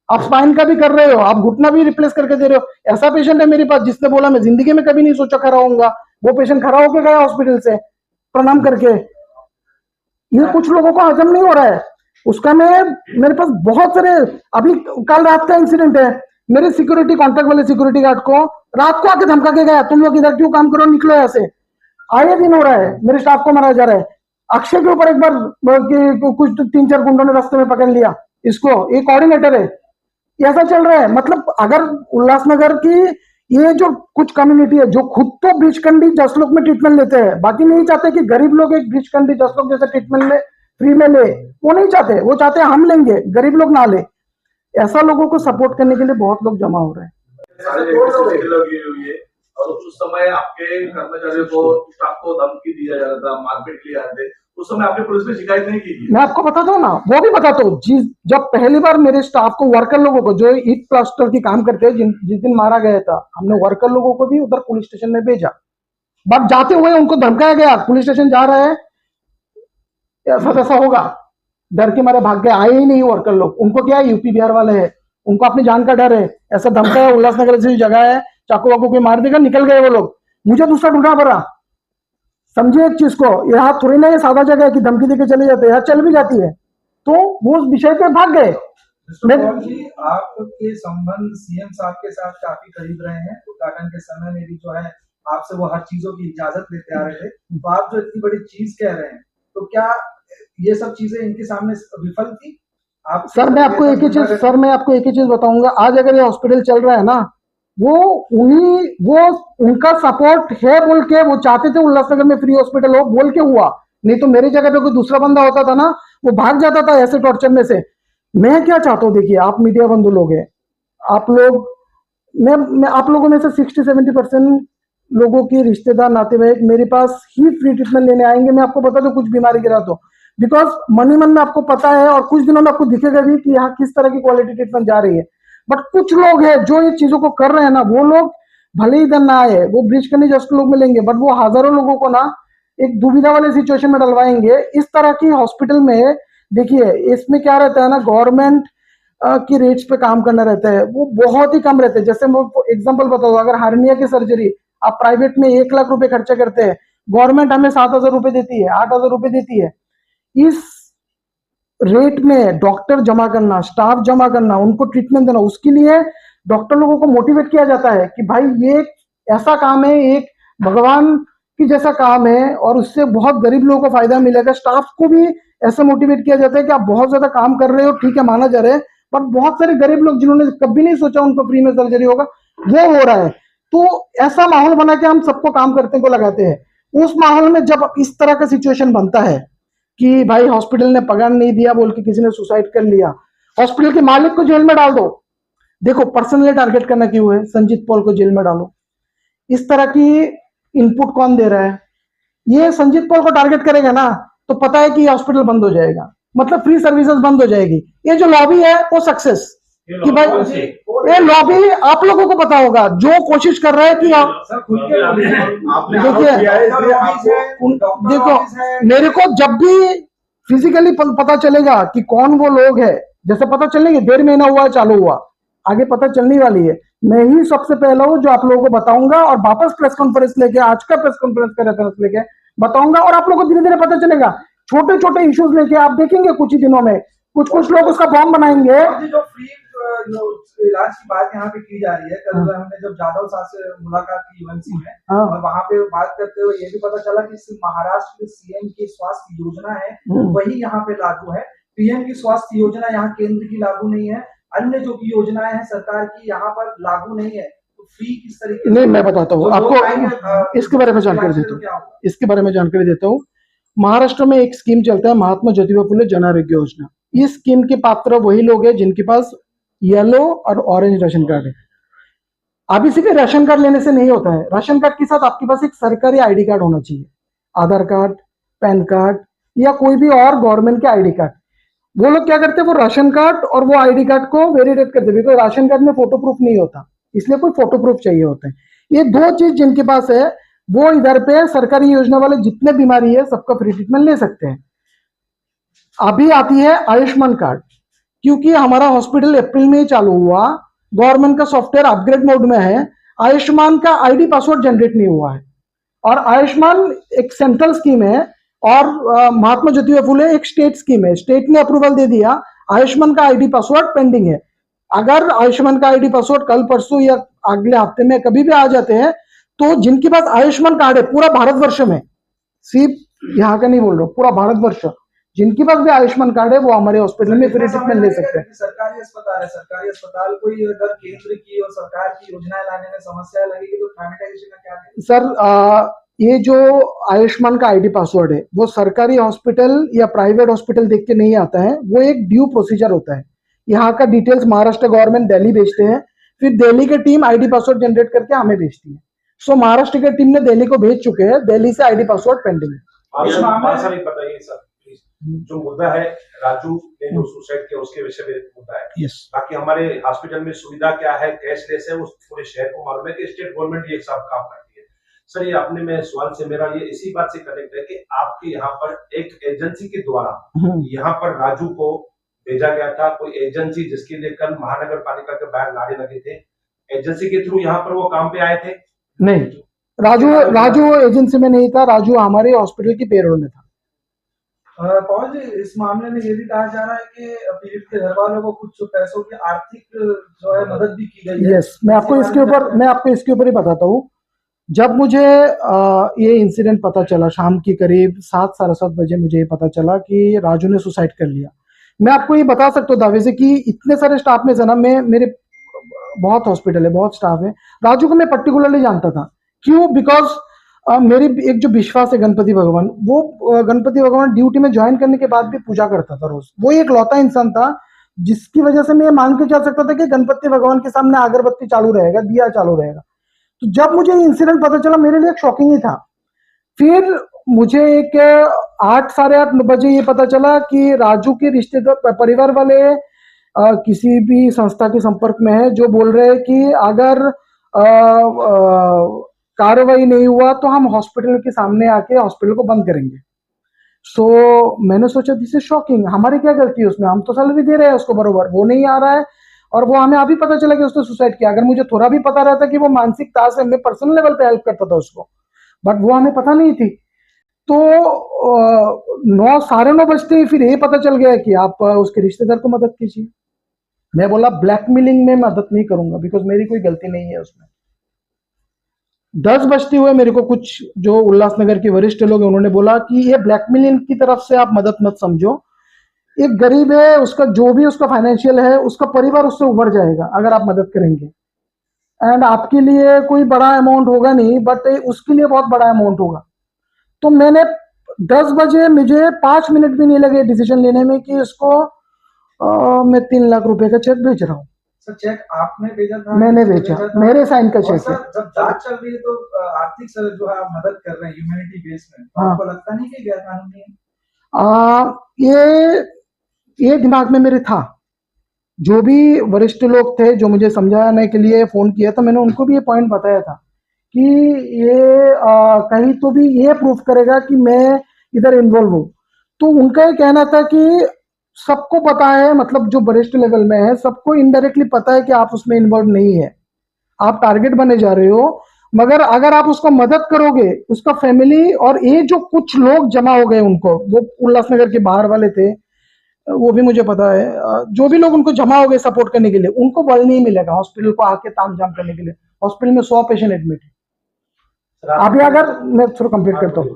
आप स्पाइन का भी कर रहे हो, आप घुटना भी रिप्लेस करके दे रहे हो। ऐसा पेशेंट है मेरे पास जिसने बोला मैं जिंदगी में कभी नहीं सोचा खड़ा होऊंगा, वो पेशेंट खड़ा होकर गया हॉस्पिटल से प्रणाम करके। ये कुछ लोगों को हजम नहीं हो रहा है उसका। मेरे पास बहुत सारे, अभी कल रात का इंसिडेंट है, मेरे सिक्योरिटी कॉन्ट्रैक्ट वाले सिक्योरिटी गार्ड को रात को आके धमका के गया, तुम लोग इधर क्यों काम करो, निकलो यहाँ से। आए दिन हो रहा है, मेरे स्टाफ को मारा जा रहा है। अक्षय के ऊपर एक बार कुछ 3-4 गुंडों ने रास्ते में पकड़ लिया इसको, ये कोऑर्डिनेटर है। ऐसा चल रहा है। मतलब अगर उल्लासनगर की ये जो कुछ कम्युनिटी है जो खुद तो ब्रिजकंडी जसलोक में ट्रीटमेंट लेते हैं, बाकी नहीं चाहते कि गरीब लोग एक ब्रिजकंडी जसलोक जैसे ट्रीटमेंट में फ्री में ले, वो नहीं चाहते। वो चाहते हैं हम लेंगे, गरीब लोग ना ले। ऐसा लोगों को सपोर्ट करने के लिए बहुत लोग जमा हो रहे हैं। और उस समय आपके कर्मचारियों को, स्टाफ को धमकी दिया जा रहा था, मारपीट के लिए आए थे, उस समय आपने पुलिस में शिकायत नहीं की? मैं आपको बताता हूँ ना, वो भी बताता हूँ। जब पहली बार मेरे स्टाफ को, वर्कर लोगों को जो ईट प्लास्टर की काम करते हैं, जिस दिन मारा गया था, हमने वर्कर लोगों को भी उधर पुलिस स्टेशन में भेजा। बट जाते हुए उनको धमकाया गया, पुलिस स्टेशन जा रहा है, ऐसा वैसा होगा, डर के मारे भाग गए, आए ही नहीं वर्कर लोग। उनको क्या है, यूपी बिहार वाले हैं, उनको अपनी जान का डर है। ऐसा धमकाया, उल्लासनगर जैसी जगह है, चाकू वाकू कोई मार देगा, निकल गए वो लोग। मुझे दूसरा ढूंढना पड़ा। समझिए एक चीज को, यहाँ थोड़ी ना ये सादा जगह है कि धमकी देके चले जाते हैं, यहाँ चल भी जाती है। तो वो उस विषय पे भाग गए। पॉल जी, आपके संबंध सीएम साहब के साथ काफी करीब रहे हैं। उद्घाटन के समय में भी जो है आपसे वो हर चीजों की इजाजत लेते आ रहे थे, तो आप जो इतनी बड़ी चीज कह रहे हैं, तो क्या ये सब चीजें इनके सामने विफल थी? आप सर मैं आपको एक ही चीज बताऊंगा। आज अगर ये हॉस्पिटल चल रहा है ना, वो उनका सपोर्ट है बोल के वो चाहते थे उल्लासनगर में फ्री हॉस्पिटल हो बोल के हुआ, नहीं तो मेरी जगह पे कोई दूसरा बंदा होता था ना, वो भाग जाता था ऐसे टॉर्चर में से। मैं क्या चाहता हूँ, देखिए आप मीडिया बंधु लोग हैं, आप लोग, मैं आप लोगों में से 60-70% लोगों की रिश्तेदार नातेवाईक मेरे पास ही फ्री ट्रीटमेंट लेने आएंगे। मैं आपको बता दूं कुछ बीमारी गिरा तो, बिकॉज मन ही मन में आपको पता है और कुछ दिनों में आपको दिखेगा भी कि यहाँ किस तरह की क्वालिटी ट्रीटमेंट जा रही है। बट कुछ लोग हैं जो ये चीजों को कर रहे हैं ना, वो लोग भले ही इधर ना आए, वो ब्रिज के नीचे लोग मिलेंगे, बट वो हजारों लोगों को ना एक दुविधा वाले सिचुएशन में डलवाएंगे। इस तरह की हॉस्पिटल में देखिए इसमें क्या रहता है ना, गवर्नमेंट की रेट्स पे काम करना रहता है, वो बहुत ही कम रहते हैं। जैसे मैं एग्जांपल बताऊं, अगर हार्निया की सर्जरी आप प्राइवेट में 1 लाख रुपए खर्चा करते हैं, गवर्नमेंट हमें 7,000 रुपए देती है, 8,000 रुपए देती है। इस रेट में डॉक्टर जमा करना, स्टाफ जमा करना, उनको ट्रीटमेंट देना, उसके लिए डॉक्टर लोगों को मोटिवेट किया जाता है कि भाई ये ऐसा काम है, एक भगवान की जैसा काम है और उससे बहुत गरीब लोगों को फायदा मिलेगा। स्टाफ को भी ऐसा मोटिवेट किया जाता है कि आप बहुत ज्यादा काम कर रहे हो, ठीक है माना जा रहा है, पर बहुत सारे गरीब लोग जिन्होंने कभी नहीं सोचा उनको फ्री में सर्जरी होगा, वो हो रहा है। तो ऐसा माहौल बना के हम सबको काम करने को लगाते हैं। उस माहौल में जब इस तरह का सिचुएशन बनता है कि भाई हॉस्पिटल ने पगार नहीं दिया बोल के किसी ने सुसाइड कर लिया, हॉस्पिटल के मालिक को जेल में डाल दो। देखो पर्सनली टारगेट करना क्यों है, संजीत पॉल को जेल में डालो। इस तरह की इनपुट कौन दे रहा है? ये संजीत पॉल को टारगेट करेगा ना, तो पता है कि हॉस्पिटल बंद हो जाएगा, मतलब फ्री सर्विसेज बंद हो जाएगी। ये जो लॉबी है वो सक्सेस कि भाई ये लॉबी आप लोगों को पता होगा, जो कोशिश कर रहा है कि देखो मेरे को जब भी फिजिकली पता चलेगा कि कौन वो लोग है, जैसे पता चलेंगे 1.5 महीना हुआ चालू हुआ, आगे पता चलने वाली है, मैं ही सबसे पहला हूं जो आप लोगों को बताऊंगा और वापस प्रेस कॉन्फ्रेंस लेके, आज का प्रेस कॉन्फ्रेंस का रेफरेंस लेके बताऊंगा और आप लोगों को धीरे धीरे पता चलेगा। छोटे छोटे इश्यूज लेके आप देखेंगे कुछ ही दिनों में कुछ लोग उसका बॉम्ब बनाएंगे। जो फ्री इलाज की बात यहाँ पे की जा रही है, कल हमने जब जाधव साहब से मुलाकात की यूएमसी में और वहाँ पे बात करते हुए ये भी पता चला कि महाराष्ट्र के सीएम की स्वास्थ्य योजना है वही यहाँ पे लागू है। पीएम की स्वास्थ्य योजना यहाँ केंद्र की लागू नहीं है, अन्य जो की योजनाएं हैं सरकार की यहाँ पर लागू नहीं है। तो फ्री किस तरीके नहीं, मैं बताता हूँ आपको, इसके बारे में जानकारी देता हूँ। महाराष्ट्र में एक स्कीम चलता है महात्मा ज्योतिबा फुले जन आरोग्य योजना। इस स्कीम के पात्र वही लोग हैं जिनके पास येलो और ऑरेंज राशन कार्ड है। अभी सिर्फ राशन कार्ड लेने से नहीं होता है, राशन कार्ड के साथ आपके पास एक सरकारी आईडी कार्ड होना चाहिए, आधार कार्ड, पैन कार्ड या कोई भी और गवर्नमेंट के आईडी कार्ड। वो लोग क्या करते हैं, वो राशन कार्ड और वो आईडी कार्ड को वेरीडेट करते हैं, बिकॉज राशन कार्ड में फोटो प्रूफ नहीं होता, इसलिए कोई फोटो प्रूफ चाहिए होता है। ये दो चीज जिनके पास है वो इधर पे सरकारी योजना वाले जितने बीमारी है सबका फ्री ट्रीटमेंट ले सकते हैं। अभी आती है आयुष्मान कार्ड, क्योंकि हमारा हॉस्पिटल अप्रैल में ही चालू हुआ, गवर्नमेंट का सॉफ्टवेयर अपग्रेड मोड में है, आयुष्मान का आईडी पासवर्ड जनरेट नहीं हुआ है। और आयुष्मान एक सेंट्रल स्कीम है और महात्मा ज्योतिबा फुले एक स्टेट स्कीम है, स्टेट ने अप्रूवल दे दिया, आयुष्मान का आईडी पासवर्ड पेंडिंग है। अगर आयुष्मान का आईडी पासवर्ड कल परसों या अगले हफ्ते में कभी भी आ जाते हैं, तो जिनके पास आयुष्मान कार्ड है पूरा भारतवर्ष में, सिर्फ यहाँ का नहीं बोल रहा, पूरा भारतवर्ष, जिनके पास भी आयुष्मान कार्ड है वो हमारे हॉस्पिटल में फ्री ट्रीटमेंट ले सकते हैं। सरकारी अस्पताल है, सरकारी अस्पताल कोई अगर केंद्र की और सरकार की योजनाएं लाने में समस्या लगेगी तो प्राइवेटाइजेशन का क्या है? सर ये जो आयुष्मान का आईडी पासवर्ड है वो सरकारी हॉस्पिटल या प्राइवेट हॉस्पिटल देख के नहीं आता है, वो एक ड्यू प्रोसीजर होता है। यहाँ का डिटेल्स महाराष्ट्र गवर्नमेंट दिल्ली भेजते हैं, फिर दिल्ली की टीम आईडी पासवर्ड जनरेट करके हमें भेजती है। सो महाराष्ट्र की टीम ने दिल्ली को भेज चुके हैं, दिल्ली से आईडी पासवर्ड पेंडिंग है। सर बताइए सर, जो मुद्दा है राजू ने जो सुसाइड किया उसके विषय में मुद्दा है, बाकी हमारे हॉस्पिटल में सुविधा क्या है, कैशलेस है, वो पूरे शहर को मालूम है कि स्टेट गवर्नमेंट ये सब काम करती है। सर ये आपने में सवाल से मेरा ये इसी बात से कनेक्ट है कि आपके यहाँ पर एक एजेंसी के द्वारा यहाँ पर राजू को भेजा गया था, कोई एजेंसी जिसके लिए कल महानगर पालिका के बाहर नारे लगे थे, एजेंसी के थ्रू यहाँ पर वो काम पे आए थे? नहीं, राजू एजेंसी में नहीं था, राजू हमारे हॉस्पिटल की पेरोल में था। पवन जी, इस मामले में ये भी कहा जा रहा है कि पीड़ित के घर वालों को कुछ पैसों की आर्थिक जो है मदद भी की गई है। यस, मैं आपको इसके ऊपर ही बताता हूँ। जब मुझे ये इंसिडेंट पता चला शाम की करीब 7-7:30 बजे, मुझे ये पता चला कि राजू ने सुसाइड कर लिया। मैं आपको ये बता सकता हूँ दावे से कि इतने सारे स्टाफ में से ना, मेरे बहुत हॉस्पिटल है, बहुत स्टाफ है, राजू को मैं पर्टिकुलरली जानता था। क्यों? बिकॉज मेरी एक जो विश्वास है गणपति भगवान, वो गणपति भगवान ड्यूटी में ज्वाइन करने के बाद भी पूजा करता था रोज। वो एक लौता इंसान था जिसकी वजह से मैं मान के चल सकता था कि गणपति भगवान के सामने अगरबत्ती चालू रहेगा, दिया चालू रहेगा। तो जब मुझे इंसिडेंट पता चला, मेरे लिए एक शॉकिंग ही था। फिर मुझे एक 8-8:30 बजे ये पता चला कि राजू के रिश्तेदार परिवार वाले किसी भी संस्था के संपर्क में है, जो बोल रहे हैं कि अगर कार्रवाई नहीं हुआ तो हम हॉस्पिटल के सामने आके हॉस्पिटल को बंद करेंगे। सो मैंने सोचा दिस इज शॉकिंग, हमारी क्या गलती है उसमें? हम तो सैलरी दे रहे हैं उसको बरोबर, वो नहीं आ रहा है। और वो हमें अभी पता चला कि उसने सुसाइड किया। अगर मुझे थोड़ा भी पता रहता कि वो मानसिक तास है, मैं पर्सनल लेवल पे हेल्प करता था उसको, बट वो हमें पता नहीं थी। तो 9-9:30 बजते ही फिर ये पता चल गया कि आप उसके रिश्तेदार को मदद कीजिए। मैं बोला ब्लैकमेलिंग में मदद नहीं करूंगा, बिकॉज मेरी कोई गलती नहीं है उसमें। 10 बजते हुए मेरे को कुछ जो उल्लासनगर के वरिष्ठ लोग हैं उन्होंने बोला कि ये ब्लैकमेलिंग की तरफ से आप मदद मत समझो। एक गरीब है, उसका जो भी उसका फाइनेंशियल है, उसका परिवार उससे उभर जाएगा अगर आप मदद करेंगे। एंड आपके लिए कोई बड़ा अमाउंट होगा नहीं, बट उसके लिए बहुत बड़ा अमाउंट होगा। तो मैंने 10 बजे, मुझे 5 मिनट भी नहीं लगे डिसीजन लेने में कि इसको मैं 3 लाख रुपए का चेक भेज रहा हूँ। सर, चेक आपने भेजा था? मैंने भेजा, मेरे साइन का चेक है। जब जांच चल रही है तो आर्थिक से जो है आप मदद कर रहे हैं ह्यूमैनिटी बेस में, तो आपको लगता नहीं कि गैरकानूनी है? ये दिमाग में मेरे था। जो भी वरिष्ठ लोग थे जो मुझे समझाने के लिए फोन किया था, मैंने उनको भी ये पॉइंट बताया था कि ये कहीं तो भी ये प्रूफ करेगा कि मैं इधर इन्वॉल्व हूँ। तो उनका ये कहना था कि सबको पता है, मतलब जो वरिष्ठ लेवल में है सबको इनडायरेक्टली पता है कि आप उसमें इन्वॉल्व नहीं है, आप टारगेट बने जा रहे हो। मगर अगर आप उसको मदद करोगे, उसका फैमिली और ये जो कुछ लोग जमा हो गए उनको, वो उल्लासनगर के बाहर वाले थे, वो भी मुझे पता है, जो भी लोग उनको जमा हो गए सपोर्ट करने के लिए, उनको बल नहीं मिलेगा हॉस्पिटल को आके तामझाम करने के लिए। हॉस्पिटल में 100 पेशेंट एडमिट है। अभी अगर मैं थोड़ा कंप्लीट करता हूँ,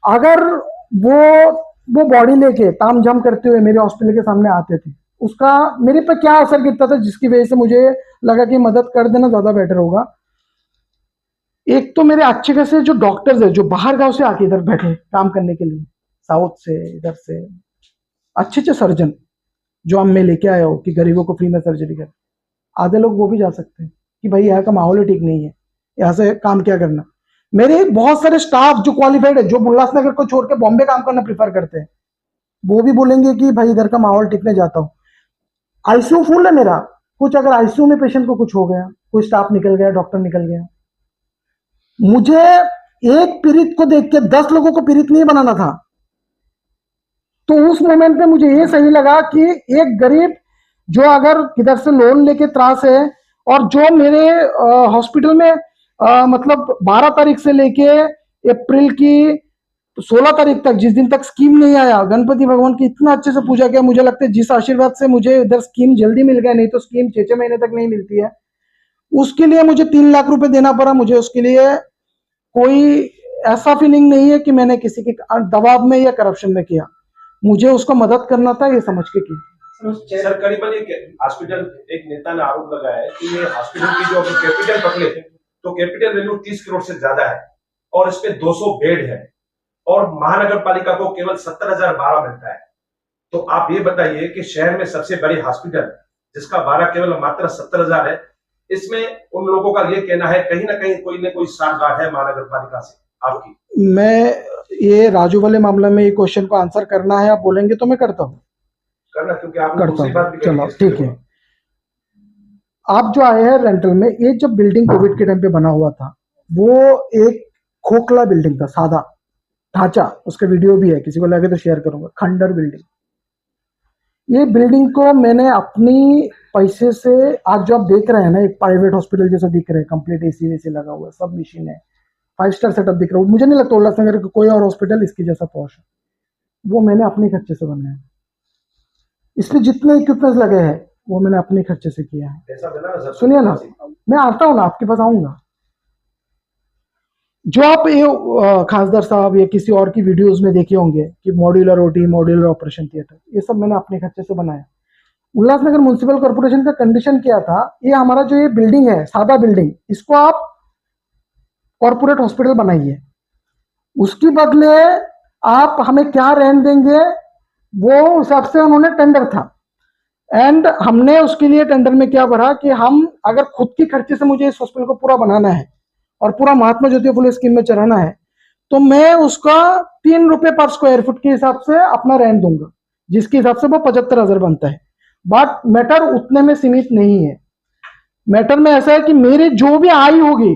अगर वो बॉडी लेके तामझाम करते हुए मेरे हॉस्पिटल के सामने आते थे, उसका मेरे पे क्या असर गिरता था, जिसकी वजह से मुझे लगा कि मदद कर देना ज्यादा बेटर होगा। एक तो मेरे अच्छे खासे जो डॉक्टर्स है, जो बाहर गांव से आके इधर बैठे काम करने के लिए, साउथ से, इधर से अच्छे सर्जन जो हम मैं लेके आया हूँ कि गरीबों को फ्री में सर्जरी कर, आधे लोग वो भी जा सकते हैं कि भाई यहाँ का माहौल ही ठीक नहीं है, यहाँ से काम क्या करना। मेरे बहुत सारे स्टाफ जो क्वालिफाइड है, जो उल्लासनगर को छोड़ के बॉम्बे काम करना प्रीफर करते हैं, वो भी बोलेंगे कि भाई इधर का माहौल ठीक नहीं, जाता हूँ। आईसीयू फुल है मेरा, कुछ अगर आईसीयू में पेशेंट को कुछ हो गया, कोई स्टाफ निकल गया, डॉक्टर निकल गया, मुझे एक पीड़ित को देख के 10 लोगों को पीड़ित नहीं बनाना था। तो उस मोमेंट पे मुझे ये सही लगा कि एक गरीब जो अगर किधर से लोन लेके त्रास है, और जो मेरे हॉस्पिटल में मतलब 12 तारीख से लेके अप्रैल की 16 तारीख तक, जिस दिन तक स्कीम नहीं आया, गणपति भगवान की इतना अच्छे से पूजा किया। मुझे लगता है जिस आशीर्वाद से मुझे इधर स्कीम जल्दी मिल गया, नहीं तो स्कीम 6-6 महीने तक नहीं मिलती है। उसके लिए मुझे 3 लाख रुपए देना पड़ा। मुझे उसके लिए कोई ऐसा फीलिंग नहीं है कि मैंने किसी के दबाव में या करप्शन में किया, मुझे उसको मदद करना था, ये समझ के की। सर, करीबन एक हॉस्पिटल, एक नेता ने आरोप लगाया है कि ये हॉस्पिटल की जो कैपिटल पकड़े तो कैपिटल वैल्यू 30 करोड़ से ज्यादा है, और इसमें 200 बेड है, और महानगर पालिका को केवल 70,012 मिलता है। तो आप ये बताइए कि शहर में सबसे बड़ी हॉस्पिटल जिसका भाड़ा केवल मात्र 70,000 है, इसमें उन लोगों का ये कहना है कहीं ना कहीं कोई न कोई साठगांठ है महानगर पालिका से आपकी। मैं ये राजू वाले मामले में ये क्वेश्चन को आंसर करना है, आप बोलेंगे तो मैं करता हूँ, करना, क्योंकि आप करता हूँ। चलो ठीक है। आप जो आए हैं रेंटल में, ये जब बिल्डिंग कोविड के टाइम पे बना हुआ था, वो एक खोखला बिल्डिंग था, सादा ढांचा, उसका वीडियो भी है, किसी को लगे तो शेयर करूंगा, खंडर बिल्डिंग। ये बिल्डिंग को मैंने अपनी पैसे से, आज जो आप देख रहे हैं ना, एक प्राइवेट हॉस्पिटल जैसा दिख रहा है, कंप्लीट एसी वेसी लगा हुआ है, सब मशीन है, 5 स्टार सेटअप दिख रहा है। मुझे नहीं लगता उल्लासनगर का कोई और हॉस्पिटल इसकी जैसा पहुंच है। वो मैंने अपने खर्चे से बनाया। इसमें जितने इक्विपमेंट्स लगे हैं वो मैंने अपने खर्चे से किया है। पैसा मिला ना सर? सुनिए ना, मैं आता हूँ ना, आपके पास आऊंगा। जो आप ये खासदार साहब या किसी और की वीडियोस में देखे होंगे कि modular OT, modular operation theatre, ये सब मैंने अपने खर्चे से बनाया। उल्लासनगर म्युनिसिपल कॉर्पोरेशन का कंडीशन क्या था, ये हमारा जो ये बिल्डिंग है, सादा बिल्डिंग, इसको आप कॉर्पोरेट हॉस्पिटल बनाइए, उसके बदले आप हमें क्या रेंट देंगे वो हिसाब से उन्होंने टेंडर था। एंड हमने उसके लिए टेंडर में क्या भरा कि हम अगर खुद के खर्चे से मुझे इस हॉस्पिटल को पूरा बनाना है और पूरा महात्मा ज्योतिबा फुले स्कीम में चलाना है, तो मैं उसका 3 रुपए पर स्क्वायर फुट के हिसाब से अपना रेंट दूंगा, जिसके हिसाब से वो 75,000 बनता है। बट मैटर उतने में सीमित नहीं है। मैटर में ऐसा है कि मेरी जो भी आय होगी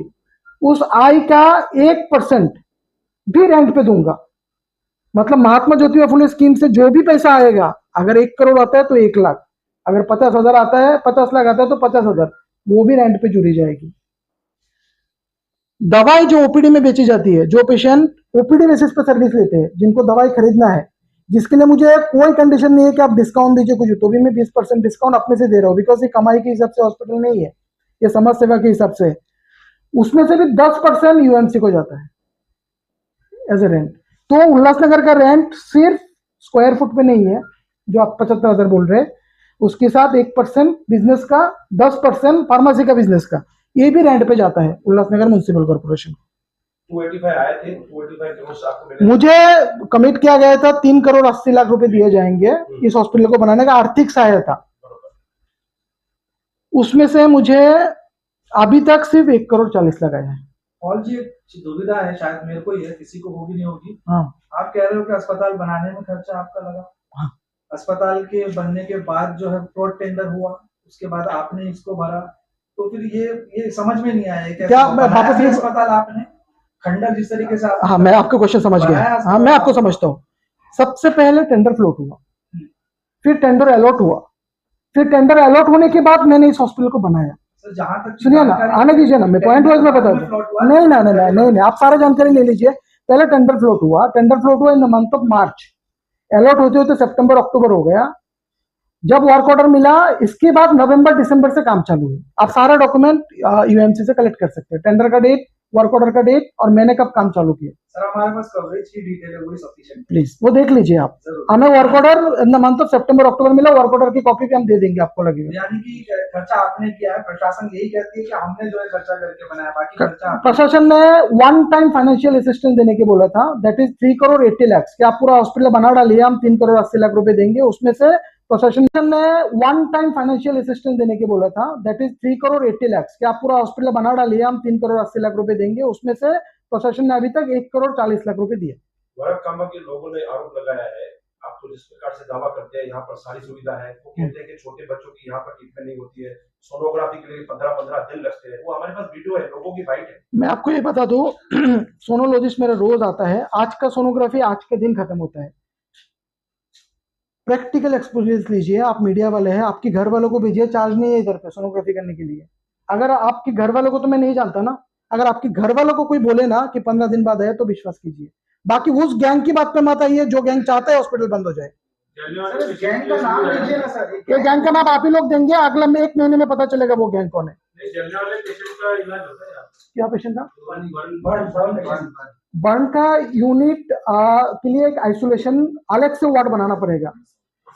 उस आय का 1% भी रेंट पे दूंगा। मतलब महात्मा ज्योतिबा फुले स्कीम से जो भी पैसा आएगा, अगर 1 करोड़ आता है तो 1 लाख, अगर 50,000 आता है, 50 लाख आता है तो 50,000, वो भी रेंट पे जुड़ी जाएगी। दवाई जो ओपीडी में बेची जाती है, जो पेशेंट ओपीडी बेसिस पे सर्विस लेते हैं, जिनको दवाई खरीदना है, जिसके लिए मुझे कोई कंडीशन नहीं है कि आप डिस्काउंट दीजिए कुछ, तो भी मैं 20% डिस्काउंट अपने से दे रहा हूँ, बिकॉज ये कमाई के हिसाब से हॉस्पिटल नहीं है, ये समाज सेवा के हिसाब से। उसमें से भी 10% यूएमसी को जाता है एज ए रेंट। तो उल्लासनगर का रेंट सिर्फ स्क्वायर फुट पे नहीं है जो आप 75,000 बोल रहे हैं, उसके साथ 1% बिजनेस का, 10% फार्मेसी का बिजनेस का, ये भी रेंट पे जाता है उल्लासनगर म्युनिसिपल कॉर्पोरेशन। 285 आए थे, 285 करोड़ आपको मिले? मुझे कमिट किया गया था 3 करोड़ 80 लाख रुपए दिए जाएंगे इस हॉस्पिटल को बनाने का आर्थिक सहायता। उसमें से मुझे अभी तक सिर्फ 1 करोड़ 40 लाख आया है। और जी एक दुविधा है, शायद मेरे को ही है, किसी को होगी नहीं होगी। हाँ, आप कह रहे हो कि अस्पताल बनाने में खर्चा आपका लगा। हाँ। अस्पताल के बनने के बाद जो है फ्रॉड टेंडर हुआ, उसके बाद आपने इसको भरा, तो फिर ये समझ में नहीं आया कि क्या मैं वापस ये अस्पताल आपने खंडर जिस तरीके से हाँ, मैं आपका क्वेश्चन समझ गया। हाँ, मैं आपको समझता हूँ। सबसे पहले टेंडर फ्लोट हुआ, फिर टेंडर अलॉट हुआ, फिर टेंडर अलॉट होने के बाद मैंने इस हॉस्पिटल को बनाया। जहां तक सुनिए ना, आने दीजिए ना, मैं पॉइंट वाइज में बता दूं। नहीं, आप सारा जानकारी ले लीजिए। पहले टेंडर फ्लोट हुआ in the month of March, allot होते होते सितंबर अक्टूबर हो गया। जब वर्क ऑर्डर मिला, इसके बाद नवंबर दिसंबर से काम चालू हुई। आप सारा डॉक्यूमेंट यूएमसी से कलेक्ट कर सकते हैं, टेंडर का डेट, वर्क ऑर्डर का डेट और मैंने कब काम चालू किया। सर हमारे पास कवरेज की डिटेल है, वही सफिशिएंट, प्लीज वो देख लीजिए आप। हमें work order in the month of सितंबर अक्टूबर मिला, वर्क ऑर्डर की कॉपी भी हम दे देंगे आपको लगेगा। यानी कि खर्चा आपने किया है, प्रशासन यही कहती है कि हमने जो है खर्चा करके बनाया, बाकी खर्चा प्रशासन ने वन टाइम फाइनेंशियल असिस्टेंस देने के बोला था, दैट इज 3 करोड़ 80 लाख कि आप पूरा हॉस्पिटल बना डालिए, हम 3 करोड़ 80 लाख रुपए देंगे। उसमें से प्रशासन ने वन टाइम फाइनेंशियल असिस्टेंस देने के बोला था, दैट इज 3 करोड़ 80 लाख कि आप पूरा हॉस्पिटल बना डालिए, हम 3 करोड़ 80 लाख रुपए देंगे। उसमें से प्रशासन ने अभी तक 1 करोड़ 40 लाख रुपए दिए। वरकमा के लोगों ने आरोप लगाया है, आप तो जिस प्रकार से दावा करते हैं यहाँ पर सारी सुविधा है, वो कहते हैं कि छोटे बच्चों की यहाँ पर ट्रीटमेंट नहीं होती है, सोनोग्राफी के लिए 15-15 दिन लगते हैं। वो हमारे पास वीडियो है, लोगों की फाइट है। मैं आपको ये बता दूं, सोनोलॉजिस्ट मेरा रोज आता है, आज का सोनोग्राफी आज के दिन खत्म होता है। प्रैक्टिकल एक्सपीरियंस लीजिए, आप मीडिया वाले हैं, आपके घर वालों को भेजिए, चार्ज नहीं है इधर पे सोनोग्राफी करने के लिए। अगर आपके घर वालों को, तो मैं नहीं जानता ना, अगर आपके घर वालों को कोई बोले ना कि 15 दिन बाद आए तो विश्वास कीजिए। बाकी उस गैंग की बात पे मत आइए जो गैंग चाहता है हॉस्पिटल बंद हो जाए। गैंग का नाम लीजिए ना सर। ये गैंग का नाम आप ही लोग देंगे, अगला में 1 महीने में पता चलेगा वो गैंग कौन है। क्या पेशेंट का बर्न का यूनिट के लिए एक आइसोलेशन अलग से वार्ड बनाना पड़ेगा।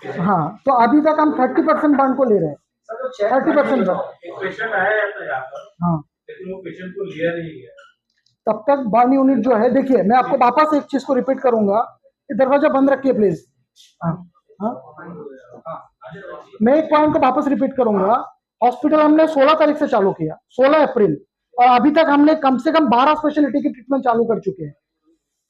हाँ, तो अभी तक हम 30% बर्न को ले रहे हैं, 30%। हाँ, लेकिन वो पेशेंट को लिया नहीं गया। तब तक बर्न यूनिट जो है, देखिए मैं आपको वापस एक चीज को रिपीट करूंगा, दरवाजा बंद रखिए प्लीज। मैं एक पॉइंट को वापस रिपीट करूंगा। हॉस्पिटल हमने 16 तारीख से चालू किया, 16 अप्रैल, और अभी तक हमने कम से कम 12 स्पेशलिटी की ट्रीटमेंट चालू कर चुके हैं।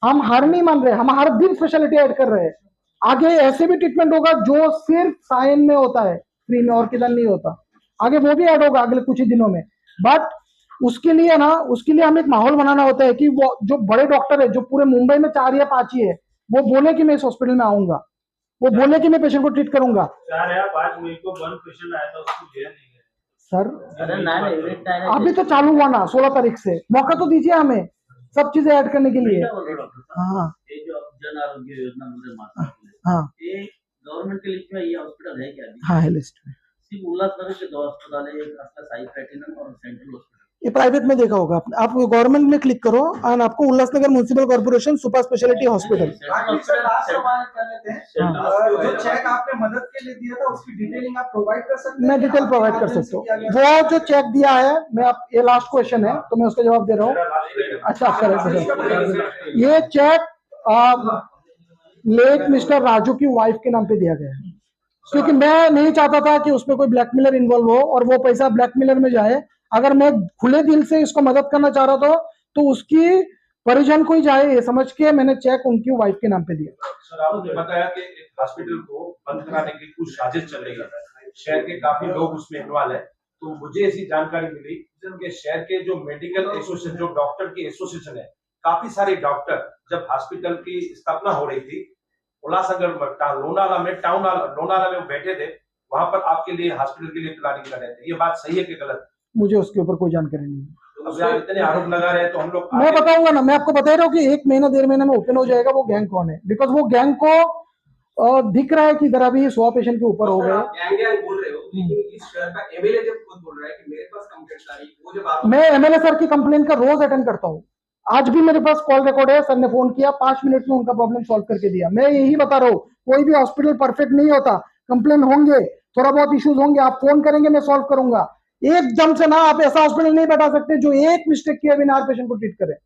हम हार नहीं मान रहे, हम हर दिन स्पेशलिटी ऐड कर रहे हैं। आगे ऐसे भी ट्रीटमेंट होगा जो सिर्फ साइन में होता है, फ्री में, और किधर नहीं होता। आगे वो भी ऐड होगा अगले कुछ ही दिनों में। बट उसके लिए हमें एक माहौल बनाना होता है कि वो जो बड़े डॉक्टर है, जो पूरे मुंबई में 4 या 5 ही है, वो बोले कि मैं इस हॉस्पिटल में आऊंगा, वो बोले कि मैं पेशेंट को ट्रीट करूंगा। 4 या 5 मई को 1 पेशेंट आया था, उसको लिया नहीं गया सर। अभी तो चालू हुआ ना 16 तारीख से, मौका तो दीजिए हमें सब चीजें ऐड करने के लिए। हाँ, जन आरोग्य योजना मुझे माता हाँ ये गवर्नमेंट की लिस्ट में ये हॉस्पिटल है क्या? हाँ है लिस्ट में। सिर्फ उल्लासनगर के 2 अस्पताल है, एक आपका साई प्लैटिनम और सेंट्रल हॉस्पिटल। ये प्राइवेट में देखा होगा आपने, आप गवर्नमेंट में क्लिक करो और आपको Ulhasnagar municipal corporation super speciality hospital. जो चेक आपने मदद के लिए दिया था उसकी डिटेलिंग आप प्रोवाइड कर सकते हैं? मैं डिटेल प्रोवाइड कर सकता हूँ। वो जो चेक दिया है, मैं आप ये लास्ट क्वेश्चन है तो मैं उसका जवाब दे रहा हूँ। अच्छा करेक्ट। ये चेक लेट मिस्टर राजू की वाइफ के नाम पे दिया गया है, क्योंकि मैं नहीं चाहता था कि उसमें कोई ब्लैकमेलर इन्वॉल्व हो और वो पैसा ब्लैकमेलर में जाए। अगर मैं खुले दिल से इसको मदद करना चाह रहा था तो उसकी परिजन को ही जाए, ये समझ के मैंने चेक उनकी वाइफ के नाम पे दिया। सर आपने बताया कि एक हॉस्पिटल को बंद कराने की कुछ साजिश चल रही है, शहर के काफी लोग उसमें इन्वॉल्व है, तो मुझे ऐसी जानकारी मिली कि शहर के जो मेडिकल एसोसिएशन, जो डॉक्टर की एसोसिएशन है, काफी सारे डॉक्टर जब हॉस्पिटल की स्थापना हो रही थी उल्लासनगर लोनावाला में, लोनावाला में बैठे थे, वहां पर आपके लिए हॉस्पिटल के लिए प्लानिंग कर रहे थे। ये बात सही है कि गलत? मुझे उसके ऊपर कोई जानकारी नहीं है। अब यार इतने आरोप लगा रहे हैं तो हम लोग मैं बताऊंगा ना, मैं आपको बता रहा हूँ कि 1 महीना 1.5 महीने में ओपन हो जाएगा वो गैंग कौन है, बिकॉज वो गैंग को दिख रहा है कि इधर अभी 100 पेशेंट के ऊपर हो गए। गैंग बोल रहे हो, लेकिन इस शहर का एमएलए जब खुद बोल रहा है कि मेरे पास कंप्लेंट आ रही, वो जब मैं एमएलए सर की कंप्लेंट का रोज अटेंड करता हूँ। आज भी मेरे पास कॉल रिकॉर्ड है, सर ने फोन किया, 5 मिनट में उनका प्रॉब्लम सॉल्व करके दिया। मैं यही बता रहा हूँ, कोई भी हॉस्पिटल परफेक्ट नहीं होता, कंप्लेन होंगे, थोड़ा बहुत इश्यूज होंगे, आप फोन करेंगे मैं सॉल्व करूंगा। एकदम से ना आप ऐसा हॉस्पिटल नहीं बैठा सकते जो एक मिस्टेक किए बिना हर पेशेंट को ट्रीट करे।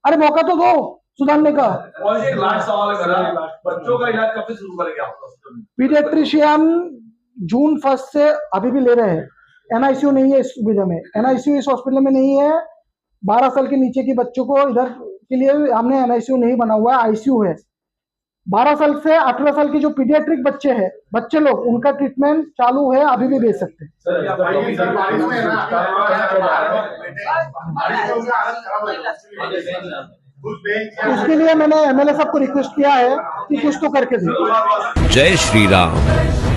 अरे मौका तो दो सुधारने का। और एक लास्ट सवाल है मेरा, बच्चों का इलाज कब से शुरू करेंगे आप हॉस्पिटल में? पीडियाट्रिशियन June 1 से अभी भी ले रहे हैं। एनआईसीयू नहीं है इस सुविधा में, एनआईसीयू इस हॉस्पिटल में नहीं है। 12 साल के नीचे के बच्चों को इधर के लिए हमने एनआईसीयू नहीं बना हुआ है, आईसीयू है। 12 साल से 18 साल के जो पीडियाट्रिक बच्चे लोग, उनका ट्रीटमेंट चालू है, अभी भी भेज सकते हैं। उसके लिए मैंने एमएलए साहब को रिक्वेस्ट किया है कि कुछ तो करके दे। जय श्री राम।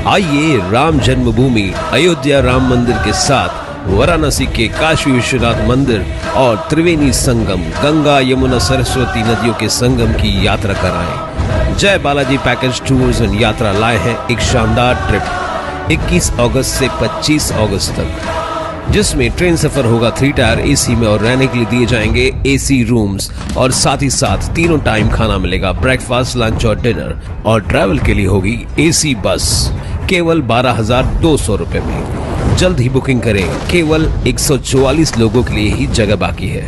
आइए राम जन्मभूमि अयोध्या राम मंदिर के साथ वाराणसी के काशी विश्वनाथ मंदिर और त्रिवेणी संगम, गंगा यमुना सरस्वती नदियों के संगम की यात्रा कराएं। जय बालाजी पैकेज टूर्स एंड यात्रा लाए हैं एक शानदार ट्रिप 21 अगस्त से 25 अगस्त तक, जिसमें ट्रेन सफर होगा 3 टायर एसी में और रहने के लिए दिए जाएंगे एसी रूम्स और साथ ही साथ तीनों टाइम खाना मिलेगा, ब्रेकफास्ट, लंच और डिनर। और ट्रैवल के लिए होगी एसी बस केवल 12,200 रुपए में। जल्द ही बुकिंग करें, केवल 144 लोगों के लिए ही जगह बाकी है।